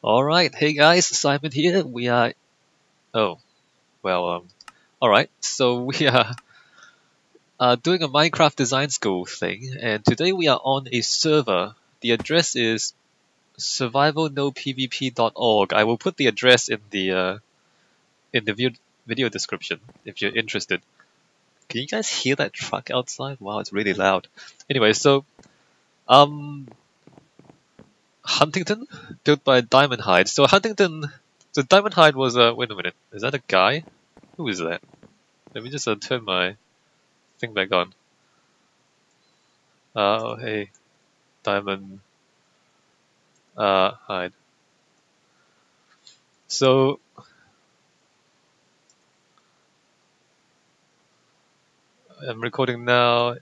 Alright, hey guys, Simon here. We are. Oh, well, alright, so we are doing a Minecraft design school thing, and today we are on a server. The address is survivalnopvp.org. I will put the address in the video description if you're interested. Can you guys hear that truck outside? Wow, it's really loud. Anyway, so, um, Huntington, built by Diamondhyde. So Diamondhyde was, wait a minute, is that a guy? Who is that? Let me just turn my thing back on. Oh, hey, Diamond, hide. So, I'm recording now.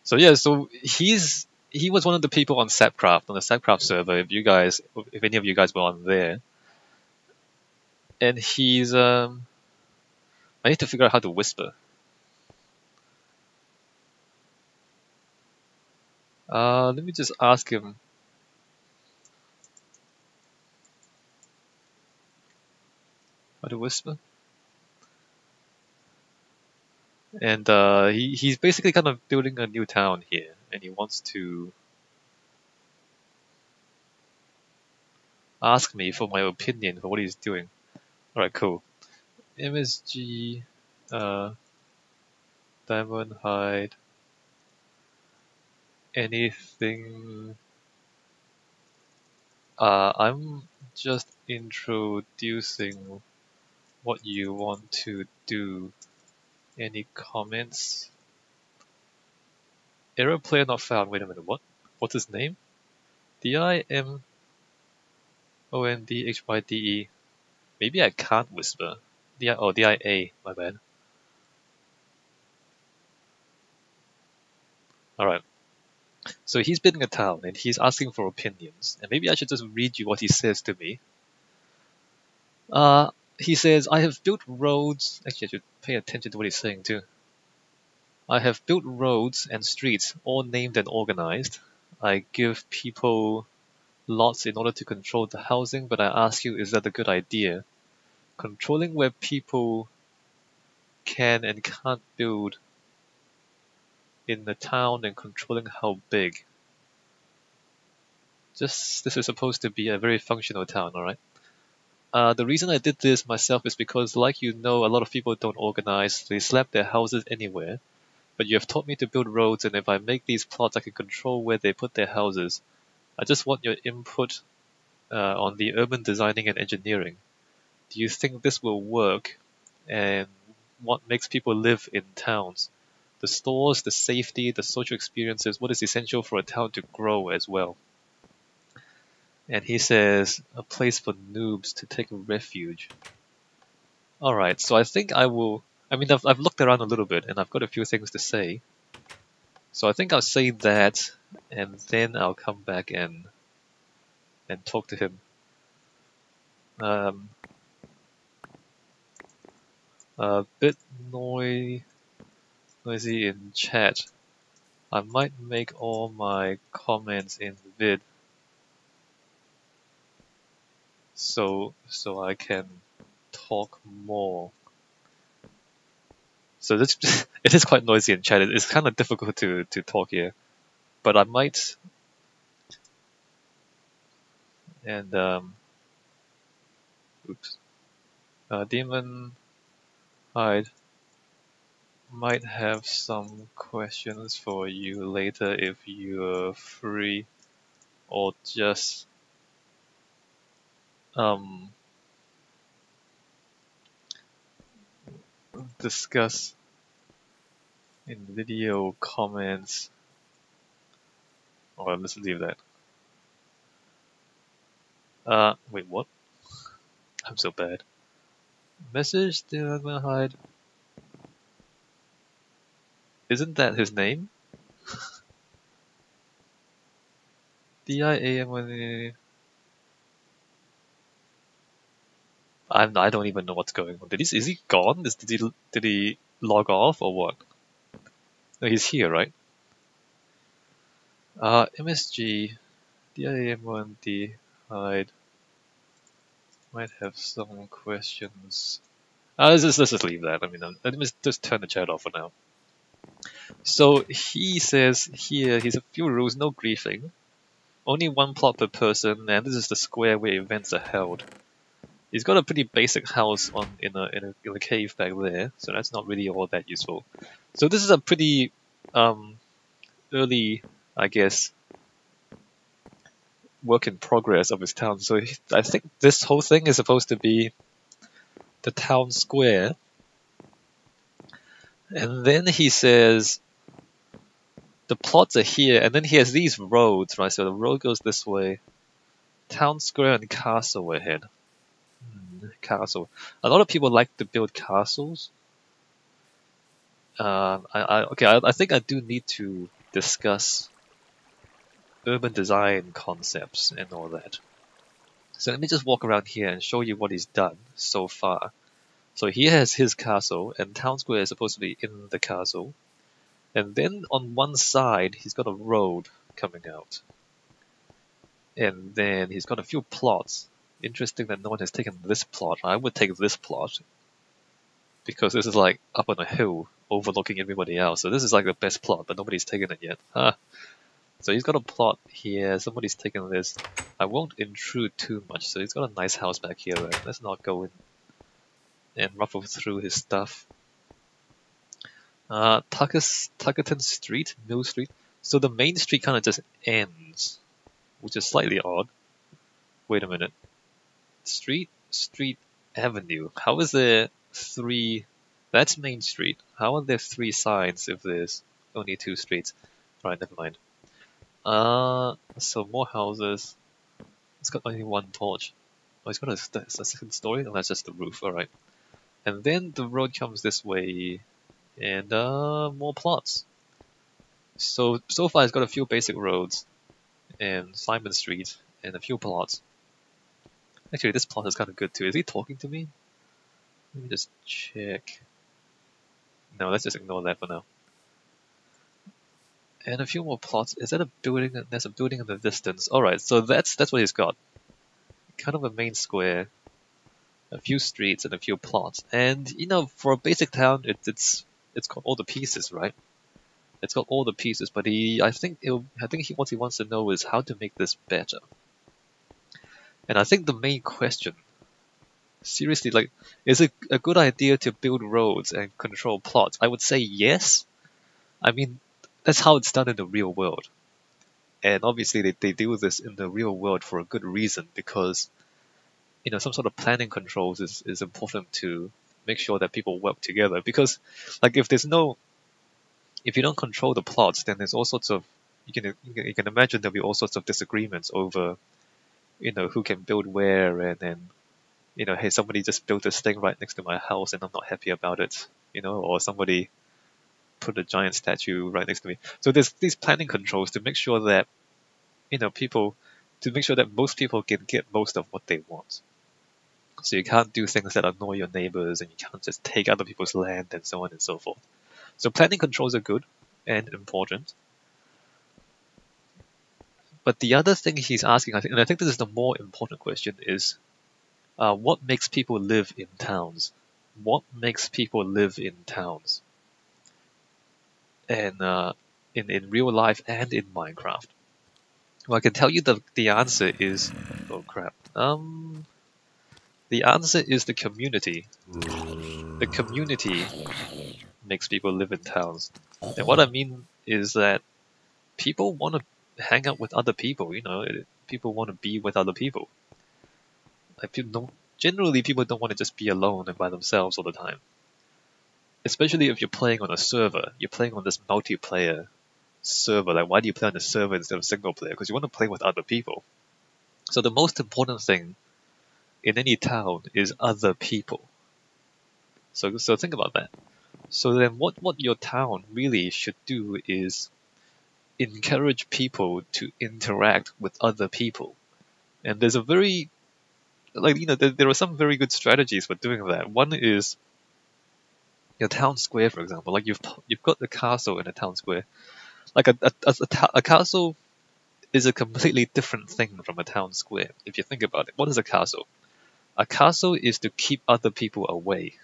So yeah, so he was one of the people on Sapcraft, on the Sapcraft server. If any of you guys were on there, and I need to figure out how to whisper. Let me just ask him. How to whisper? And he's basically kind of building a new town here, and he wants to ask me for my opinion for what he's doing. Alright, cool. MSG, Diamondhyde, anything. I'm just introducing what you want to do. Any comments? Error player not found. Wait a minute, what? What's his name? Dimondhyde. Maybe I can't whisper. DIA, my bad. Alright. So he's building a town and he's asking for opinions. And maybe I should just read you what he says to me. He says, I have built roads. Actually, I should pay attention to what he's saying too. I have built roads and streets, all named and organized. I give people lots in order to control the housing, but I ask you, is that a good idea? Controlling where people can and can't build in the town and controlling how big. This is supposed to be a very functional town, alright? The reason I did this myself is because, like you know, a lot of people don't organize. They slap their houses anywhere. But you have taught me to build roads, and if I make these plots, I can control where they put their houses. I just want your input on the urban designing and engineering. Do you think this will work? And what makes people live in towns? The stores, the safety, the social experiences, what is essential for a town to grow as well? And he says, a place for noobs to take refuge. Alright, so I think I will... I mean, I've looked around a little bit, and I've got a few things to say. So I think I'll say that, and then I'll come back and talk to him. A bit noisy in chat. I might make all my comments in vid, so I can talk more. So this it is quite noisy in chat. It's kind of difficult to talk here, but I might. And oops, Diamondhyde might have some questions for you later if you're free, or just discuss in video comments. Or let's leave that. Wait, what? I'm so bad. Message Diamondhyde. Isn't that his name? DIAM. I don't even know what's going on. Is he gone? Did he log off or what? No, he's here, right? MSG, Diamondhyde might have some questions. Let's just leave that. I mean, let me just turn the chat off for now. So he says here, he's a few rules, no griefing. Only one plot per person, and this is the square where events are held. He's got a pretty basic house in a cave back there, so that's not really all that useful. So this is a pretty early, I guess, work in progress of his town. So I think this whole thing is supposed to be the town square. And then he says the plots are here, and then he has these roads, right? So the road goes this way. Town square and castle ahead. Castle. A lot of people like to build castles. I think I do need to discuss urban design concepts and all that. So let me just walk around here and show you what he's done so far. So he has his castle, and town square is supposed to be in the castle. And then on one side, he's got a road coming out. And then he's got a few plots. Interesting that no one has taken this plot. I would take this plot, because this is like up on a hill overlooking everybody else. So this is like the best plot, but nobody's taken it yet. So he's got a plot here. Somebody's taken this. I won't intrude too much. So he's got a nice house back here. Right? Let's not go in and ruffle through his stuff. Tuckerton Street, Mill Street. So the main street kind of just ends, which is slightly odd. Wait a minute. Street Avenue. How is there three? That's Main Street. How are there three signs if there's only two streets? Alright, never mind. So more houses. It's got only one torch. Oh, it's got a second story? No, that's just the roof. Alright. And then the road comes this way. And more plots. So far it's got a few basic roads. And Simon Street. And a few plots. Actually, this plot is kind of good too. Is he talking to me? Let me just check. No, let's just ignore that for now. And a few more plots. Is that a building? There's a building in the distance. Alright, so that's what he's got. Kind of a main square. A few streets and a few plots. And, you know, for a basic town, it's got all the pieces, right? It's got all the pieces, but I think what he wants to know is how to make this better. And I think the main question, seriously, like, is it a good idea to build roads and control plots? I would say yes. I mean, that's how it's done in the real world. And obviously they do this in the real world for a good reason, because, you know, some sort of planning controls is important to make sure that people work together. Because, like, if you don't control the plots, then there's all sorts of, you can imagine there'll be all sorts of disagreements over, you know, who can build where, and then, you know, hey, somebody just built this thing right next to my house and I'm not happy about it, you know, or somebody put a giant statue right next to me. So there's these planning controls to make sure that, you know, to make sure that most people can get most of what they want. So you can't do things that annoy your neighbors, and you can't just take other people's land and so on and so forth. So planning controls are good and important. But the other thing he's asking, I think this is the more important question, is what makes people live in towns? What makes people live in towns? And in real life and in Minecraft. Well, I can tell you the answer is, oh crap. The answer is the community. The community makes people live in towns. And what I mean is that people want to hang out with other people, you know, people want to be with other people. Like, generally people don't want to just be alone and by themselves all the time. Especially if you're playing on a server, you're playing on this multiplayer server. Like, why do you play on a server instead of single player? Because you want to play with other people. So the most important thing in any town is other people. So think about that. So then what your town really should do is encourage people to interact with other people. And there's a very, like, you know, there are some very good strategies for doing that. One is your town square, for example. Like, you've got the castle in a town square. Like a castle is a completely different thing from a town square. If you think about it, what is a castle? A castle is to keep other people away.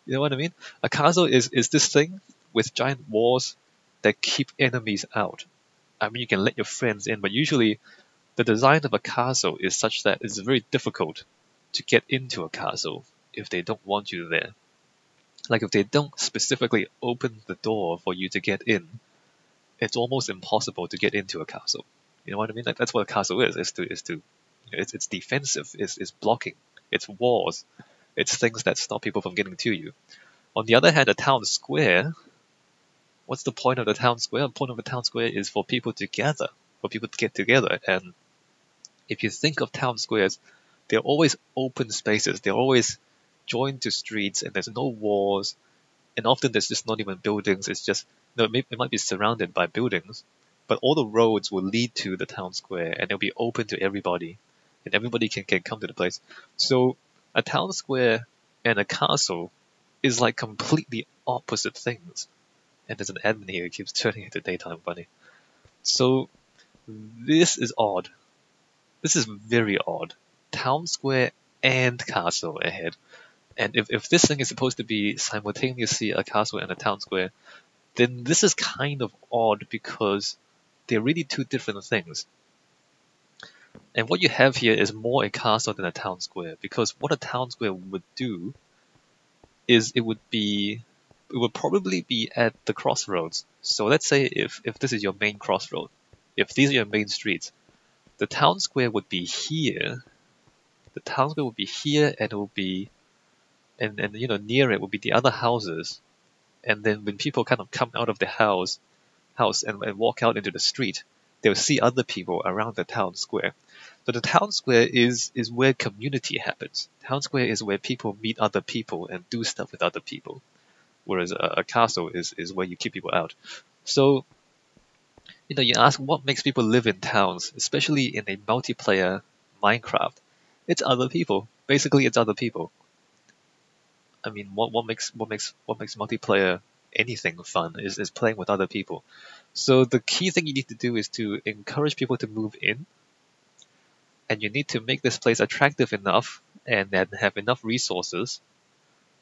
You know what I mean? A castle is this thing with giant walls that keep enemies out. I mean, you can let your friends in, but usually the design of a castle is such that it's very difficult to get into a castle if they don't want you there. Like if they don't specifically open the door for you to get in, it's almost impossible to get into a castle. You know what I mean? Like that's what a castle is. It's defensive. It's blocking. It's walls. It's things that stop people from getting to you. On the other hand, a town square. What's the point of the town square? The point of the town square is for people to gather, for people to get together. And if you think of town squares, they're always open spaces. They're always joined to streets, and there's no walls. And often there's just not even buildings. It's just it might be surrounded by buildings, but all the roads will lead to the town square, and they'll be open to everybody, and everybody can come to the place. So a town square and a castle is like completely opposite things. And there's an admin here who keeps turning into daytime bunny. So this is odd. This is very odd. Town square and castle ahead. And if this thing is supposed to be simultaneously a castle and a town square, then this is kind of odd because they're really two different things. And what you have here is more a castle than a town square, because what a town square would do is it would probably be at the crossroads. So let's say if this is your main crossroad, if these are your main streets, the town square would be here. The town square would be here, and it will be, and near it will be the other houses. And then when people kind of come out of the house and walk out into the street, they'll see other people around the town square. So the town square is where community happens. Town square is where people meet other people and do stuff with other people. Whereas a castle is where you keep people out. So, you ask what makes people live in towns, especially in a multiplayer Minecraft. It's other people. Basically, it's other people. I mean, what makes multiplayer anything fun is playing with other people. So the key thing you need to do is to encourage people to move in, and you need to make this place attractive enough and then have enough resources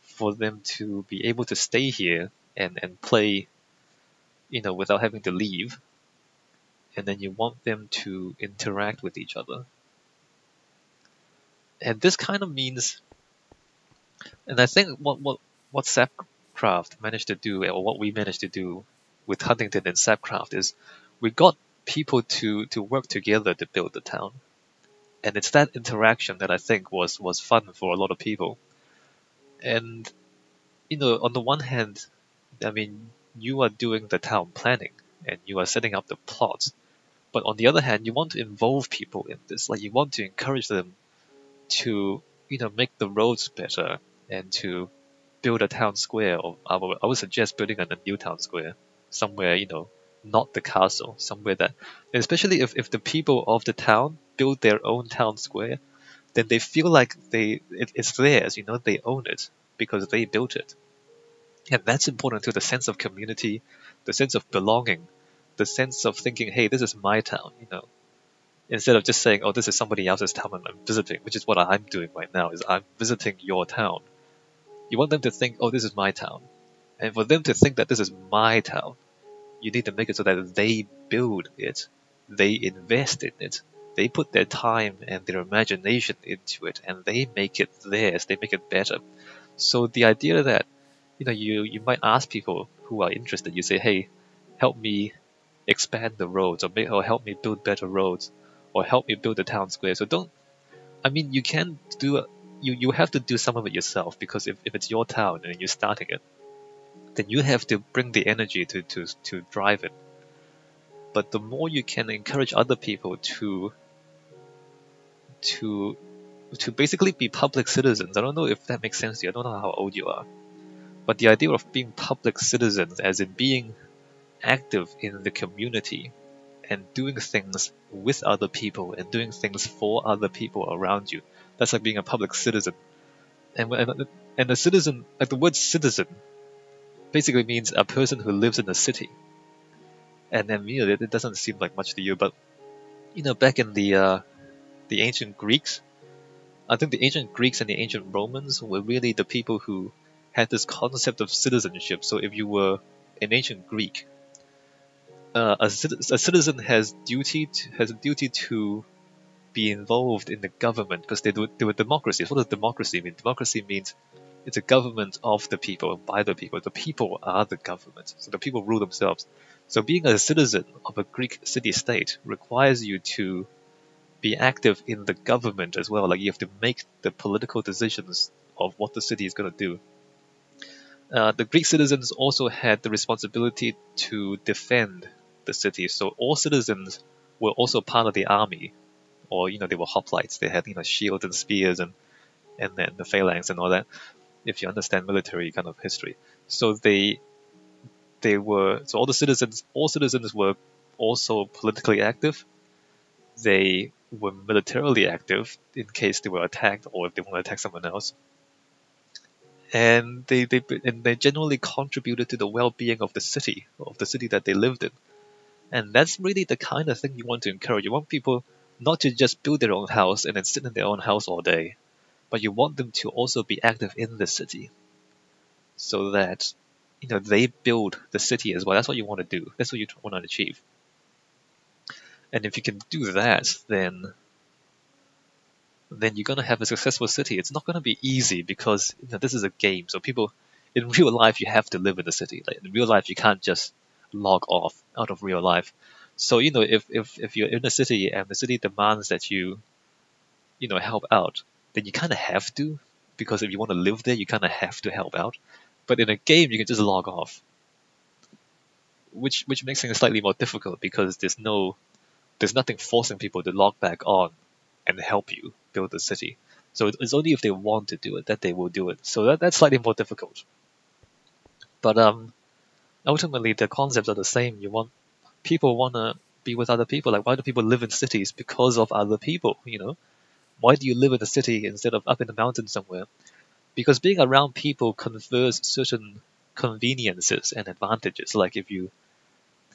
for them to be able to stay here and play, without having to leave. And then you want them to interact with each other. And this kind of means, and I think what Sapcraft managed to do, or what we managed to do with Huntington and Sapcraft, is we got people to work together to build the town. And it's that interaction that I think was fun for a lot of people. And, on the one hand, I mean, you are doing the town planning and you are setting up the plots. But on the other hand, you want to involve people in this. Like, you want to encourage them to, make the roads better and to build a town square. Or I would suggest building a new town square somewhere, not the castle, somewhere that, and especially if the people of the town build their own town square, then they feel like it's theirs, they own it because they built it. And that's important to the sense of community, the sense of belonging, the sense of thinking, hey, this is my town, instead of just saying, oh, this is somebody else's town I'm visiting, which is what I'm doing right now, is I'm visiting your town. You want them to think, oh, this is my town. And for them to think that this is my town, you need to make it so that they build it, they invest in it, they put their time and their imagination into it, and they make it theirs, they make it better. So the idea that, you might ask people who are interested, you say, hey, help me expand the roads, or help me build better roads, or help me build the town square. So you can do, you have to do some of it yourself, because if it's your town and you're starting it, then you have to bring the energy to drive it. But the more you can encourage other people to basically be public citizens. I don't know if that makes sense to you. I don't know how old you are. But the idea of being public citizens, as in being active in the community and doing things with other people and doing things for other people around you, that's like being a public citizen. And a citizen, like the word citizen, basically means a person who lives in a city. And then it doesn't seem like much to you, but back in the ancient Greeks, I think the ancient Greeks and the ancient Romans were really the people who had this concept of citizenship. So if you were an ancient Greek, a citizen has a duty to be involved in the government because they were democracies. What does democracy mean? Democracy means it's a government of the people and by the people. The people are the government, so the people rule themselves. So being a citizen of a Greek city-state requires you to be active in the government as well. Like you have to make the political decisions of what the city is going to do. The Greek citizens also had the responsibility to defend the city. So all citizens were also part of the army, or they were hoplites. They had shields and spears and then the phalanx and all that. If you understand military kind of history, so all citizens were also politically active. They were militarily active in case they were attacked or if they want to attack someone else. And they generally contributed to the well-being of the city that they lived in. And that's really the kind of thing you want to encourage. You want people not to just build their own house and then sit in their own house all day, but you want them to also be active in the city so that they build the city as well. That's what you want to do. That's what you want to achieve. And if you can do that, then you're going to have a successful city. It's not going to be easy because this is a game. So people, in real life, you have to live in the city. Like in real life, you can't just log off out of real life. So if you're in a city and the city demands that you help out, then you kind of have to, because if you want to live there, you kind of have to help out. But in a game, you can just log off, which makes things slightly more difficult because there's nothing forcing people to log back on and help you build the city. So it's only if they want to do it that they will do it. So that's slightly more difficult. But ultimately, the concepts are the same. People want to be with other people. Like, why do people live in cities? Because of other people, Why do you live in a city instead of up in the mountains somewhere? Because being around people confers certain conveniences and advantages. Like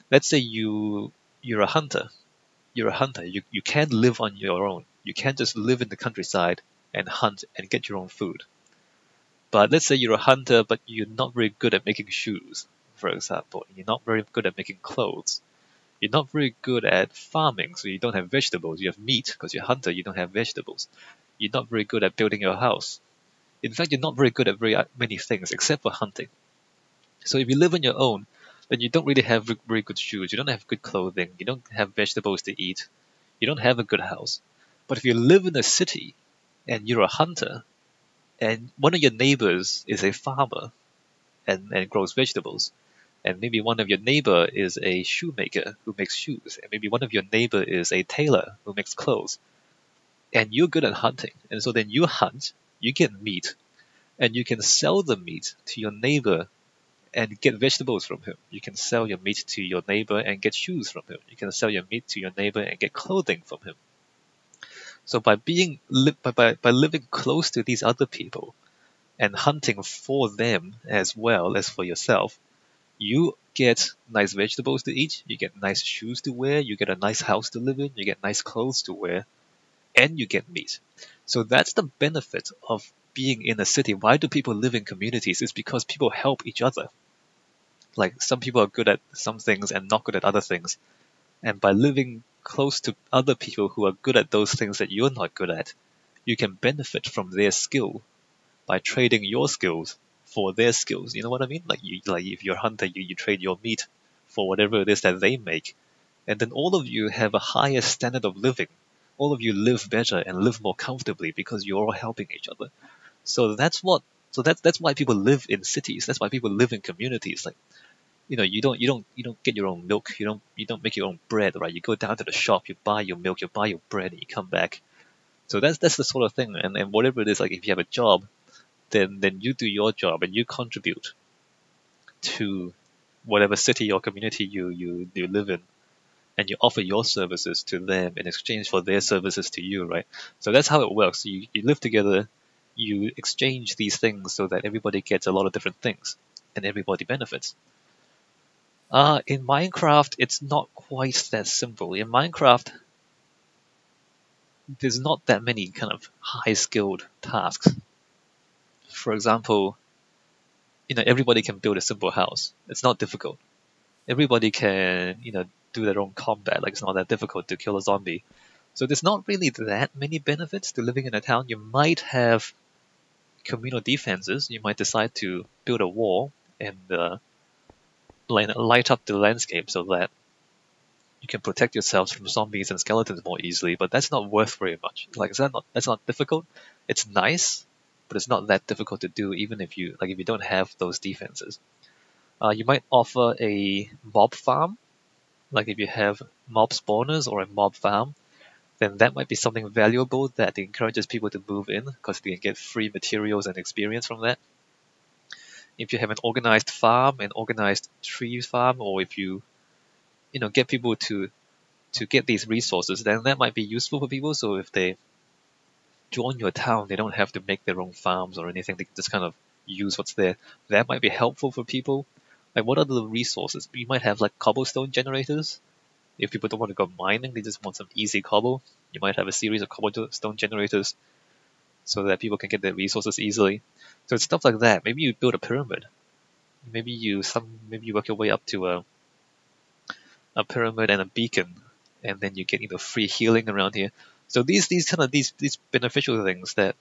let's say you're a hunter. You're a hunter. You can't live on your own. You can't just live in the countryside and hunt and get your own food. But let's say you're a hunter, but you're not very good at making shoes, for example. You're not very good at making clothes. You're not very good at farming, so you don't have vegetables. You have meat because you're a hunter. You don't have vegetables. You're not very good at building your house. In fact, you're not very good at very many things except for hunting. So if you live on your own, then you don't really have very good shoes. You don't have good clothing. You don't have vegetables to eat. You don't have a good house. But if you live in a city and you're a hunter, and one of your neighbors is a farmer and grows vegetables, and maybe one of your neighbor is a shoemaker who makes shoes, and maybe one of your neighbor is a tailor who makes clothes, and you're good at hunting, and so then you hunt, you get meat, and you can sell the meat to your neighbor and get vegetables from him. You can sell your meat to your neighbor and get shoes from him. You can sell your meat to your neighbor and get clothing from him. So by living close to these other people and hunting for them as well as for yourself, you get nice vegetables to eat, you get nice shoes to wear, you get a nice house to live in, you get nice clothes to wear, and you get meat. So that's the benefit of being in a city. Why do people live in communities? It's because people help each other. Like some people are good at some things and not good at other things. And by living close to other people who are good at those things that you're not good at, you can benefit from their skill by trading your skills for their skills. You know what I mean? Like if you're a hunter, you trade your meat for whatever it is that they make. And then all of you have a higher standard of living. All of you live better and live more comfortably because you're all helping each other. So that's why people live in cities. That's why people live in communities. Like, you don't get your own milk. You don't make your own bread, right? You go down to the shop, you buy your milk, you buy your bread, and you come back. So that's the sort of thing. And whatever it is, like if you have a job, then you do your job and you contribute to whatever city or community you live in, and you offer your services to them in exchange for their services to you, right? So that's how it works. You live together, you exchange these things so that everybody gets a lot of different things and everybody benefits. In Minecraft, it's not quite that simple. In Minecraft, there's not that many kind of high-skilled tasks. For example, everybody can build a simple house. It's not difficult. Everybody can, do their own combat. Like, it's not that difficult to kill a zombie. So there's not really that many benefits to living in a town. You might have communal defenses. You might decide to build a wall and light up the landscape so that you can protect yourselves from zombies and skeletons more easily. But that's not worth very much. Like, that's not difficult. It's nice, but it's not that difficult to do, even if you don't have those defenses. You might offer a mob farm. Like, if you have mob spawners or a mob farm, then that might be something valuable that encourages people to move in because they can get free materials and experience from that. If you have an organized farm, an organized tree farm, or if you get people to get these resources, then that might be useful for people. So if they join your town, they don't have to make their own farms or anything. They can just kind of use what's there. That might be helpful for people. Like, what are the resources? You might have like cobblestone generators. If people don't want to go mining, they just want some easy cobble. You might have a series of cobblestone generators so that people can get their resources easily. So it's stuff like that. Maybe you build a pyramid. Maybe you work your way up to a pyramid and a beacon, and then you get free healing around here. So these beneficial things that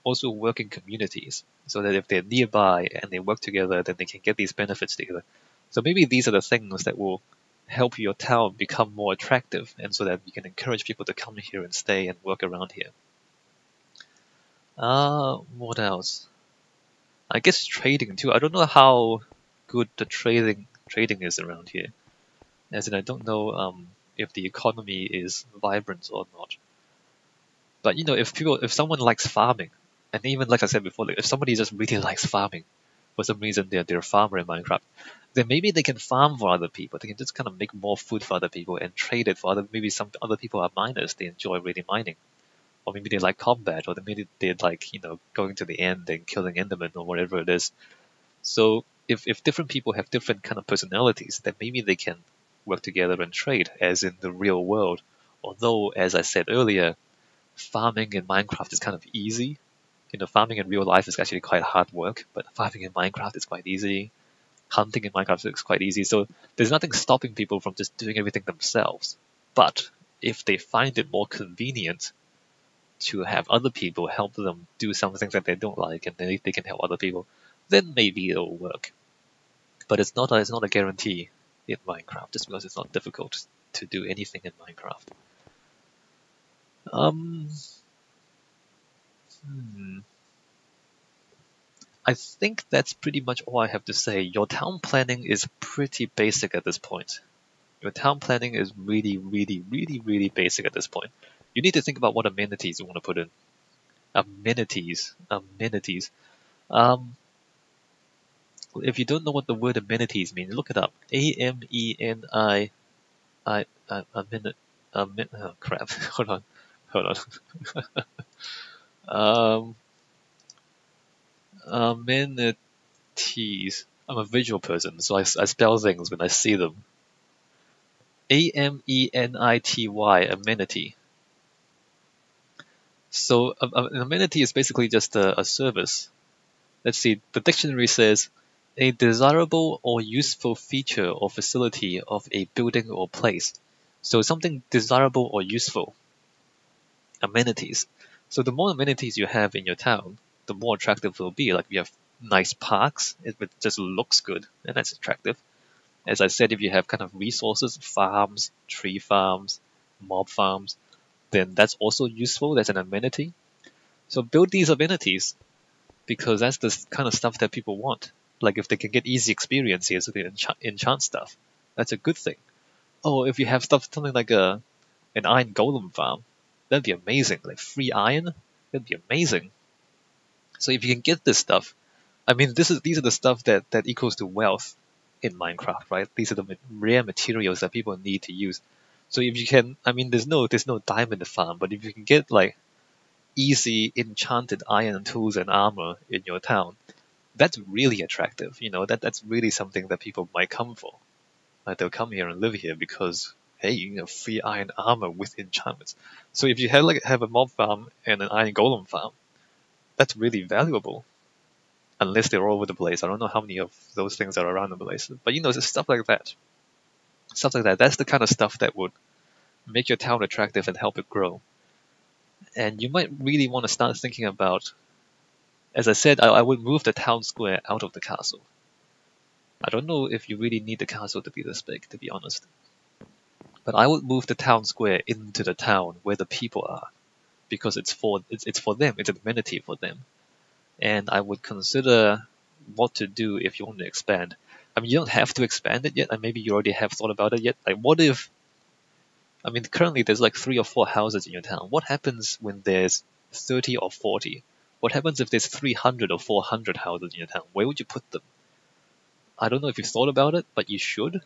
also work in communities, so that if they're nearby and they work together, then they can get these benefits together. So maybe these are the things that will help your town become more attractive, and so that you can encourage people to come here and stay and work around here. What else? I guess trading too. I don't know how good the trading is around here. As in, I don't know if the economy is vibrant or not. But if someone likes farming, and even like I said before, like, if somebody just really likes farming, for some reason they're a farmer in Minecraft, then maybe they can farm for other people. They can just kind of make more food for other people and trade it for maybe some other people are miners. They enjoy really mining. Or maybe they like combat, or maybe they like, going to the end and killing Endermen or whatever it is. So if different people have different kind of personalities, then maybe they can work together and trade, as in the real world. Although, as I said earlier, farming in Minecraft is kind of easy. Farming in real life is actually quite hard work, but farming in Minecraft is quite easy. Hunting in Minecraft is quite easy. So there's nothing stopping people from just doing everything themselves. But if they find it more convenient to have other people help them do some things that they don't like, and they can help other people, then maybe it'll work. But it's not a guarantee in Minecraft, just because it's not difficult to do anything in Minecraft. I think that's pretty much all I have to say. Your town planning is pretty basic at this point. Your town planning is really, really, really, really basic at this point. You need to think about what amenities you want to put in. Amenities. If you don't know what the word amenities means, look it up. A-M-E-N-I. Oh crap. Hold on. Amenities. I'm a visual person, so I spell things when I see them. Amenity, amenity. So an amenity is basically just a service. Let's see, the dictionary says, a desirable or useful feature or facility of a building or place. So something desirable or useful. Amenities. So the more amenities you have in your town, the more attractive it will be. Like, you have nice parks, it just looks good, and that's attractive. As I said, if you have kind of resources, farms, tree farms, mob farms, then that's also useful. That's an amenity. So build these amenities, because that's the kind of stuff that people want. Like, if they can get easy experience here, so they enchant stuff, that's a good thing. Oh, if you have something like an iron golem farm, that'd be amazing. Like, free iron, that'd be amazing. So if you can get this stuff, I mean, these are the stuff that equals to wealth in Minecraft, right? These are the rare materials that people need to use. So if you can, I mean, there's no diamond farm, but if you can get like easy enchanted iron tools and armor in your town, that's really attractive. That's really something that people might come for. They'll come here and live here because, hey, free iron armor with enchantments. So if you have a mob farm and an iron golem farm, that's really valuable. Unless they're all over the place. I don't know how many of those things are around the place. But just stuff like that. Stuff like that. That's the kind of stuff that would make your town attractive and help it grow. And you might really want to start thinking about, as I said, I would move the town square out of the castle. I don't know if you really need the castle to be this big, to be honest. But I would move the town square into the town where the people are, because it's for them. It's an amenity for them. And I would consider what to do if you want to expand. I mean, you don't have to expand it yet, and maybe you already have thought about it yet. Like, what if? I mean, currently there's like 3 or 4 houses in your town. What happens when there's 30 or 40? What happens if there's 300 or 400 houses in your town? Where would you put them? I don't know if you've thought about it, but you should.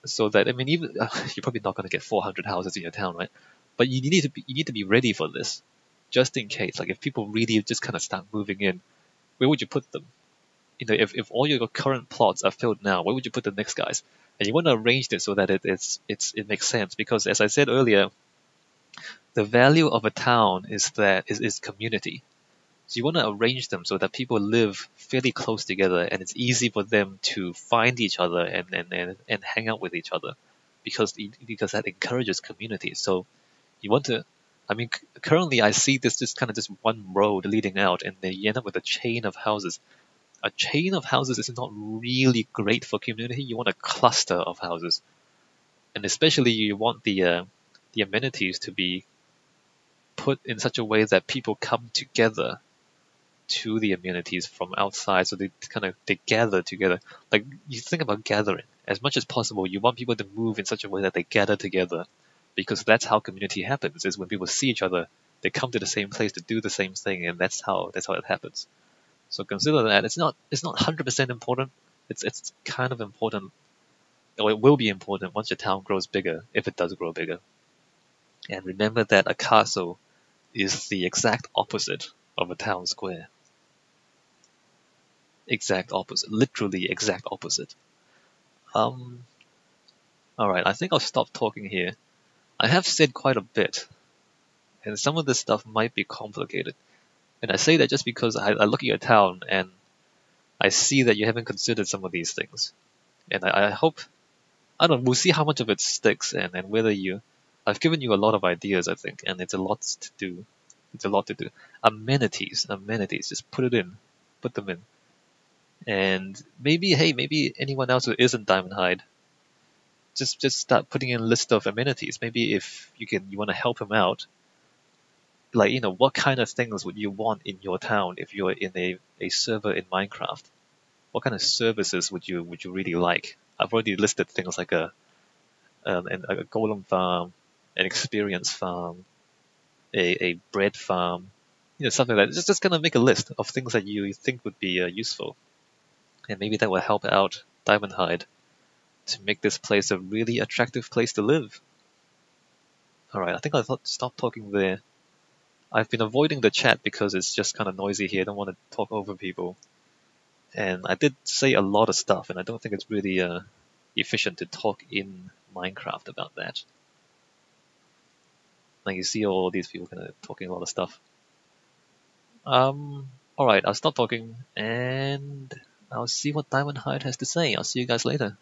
So that, I mean, even you're probably not going to get 400 houses in your town, right? But you need to be ready for this, just in case. Like, if people really just kind of start moving in, where would you put them? If all your current plots are filled now, where would you put the next guys? And you want to arrange this so that it makes sense, because as I said earlier, the value of a town is community. So you want to arrange them so that people live fairly close together, and it's easy for them to find each other and hang out with each other, because that encourages community. So you want to, I mean, currently I see this just kind of just one road leading out, and then you end up with a chain of houses. A chain of houses is not really great for community. You want a cluster of houses, and especially you want the amenities to be put in such a way that people come together to the amenities from outside, so they gather together. Like, you think about gathering. As much as possible, you want people to move in such a way that they gather together, because that's how community happens. Is when people see each other, they come to the same place to do the same thing, and that's how it happens. So consider that it's not 100% important. It's kind of important, or it will be important once your town grows bigger, if it does grow bigger. And remember that a castle is the exact opposite of a town square. Exact opposite, literally exact opposite. Alright, I think I'll stop talking here. I have said quite a bit, and some of this stuff might be complicated. And I say that just because I look at your town and I see that you haven't considered some of these things. And I hope, I don't know, we'll see how much of it sticks, and whether I've given you a lot of ideas, I think, and it's a lot to do. It's a lot to do. Amenities, just put them in. And maybe anyone else who isn't Diamondhyde, just start putting in a list of amenities. Maybe if you want to help him out, like, what kind of things would you want in your town if you're in a server in Minecraft? What kind of services would you really like? I've already listed things like a golem farm, an experience farm, a bread farm, something like that. Just kind of make a list of things that you think would be useful, and maybe that will help out Diamondhyde to make this place a really attractive place to live. All right, I think I'll stop talking there. I've been avoiding the chat because it's just kind of noisy here. I don't want to talk over people. And I did say a lot of stuff, and I don't think it's really efficient to talk in Minecraft about that. Like, you see all these people kind of talking a lot of stuff. Alright, I'll stop talking, and I'll see what Diamondhyde has to say. I'll see you guys later.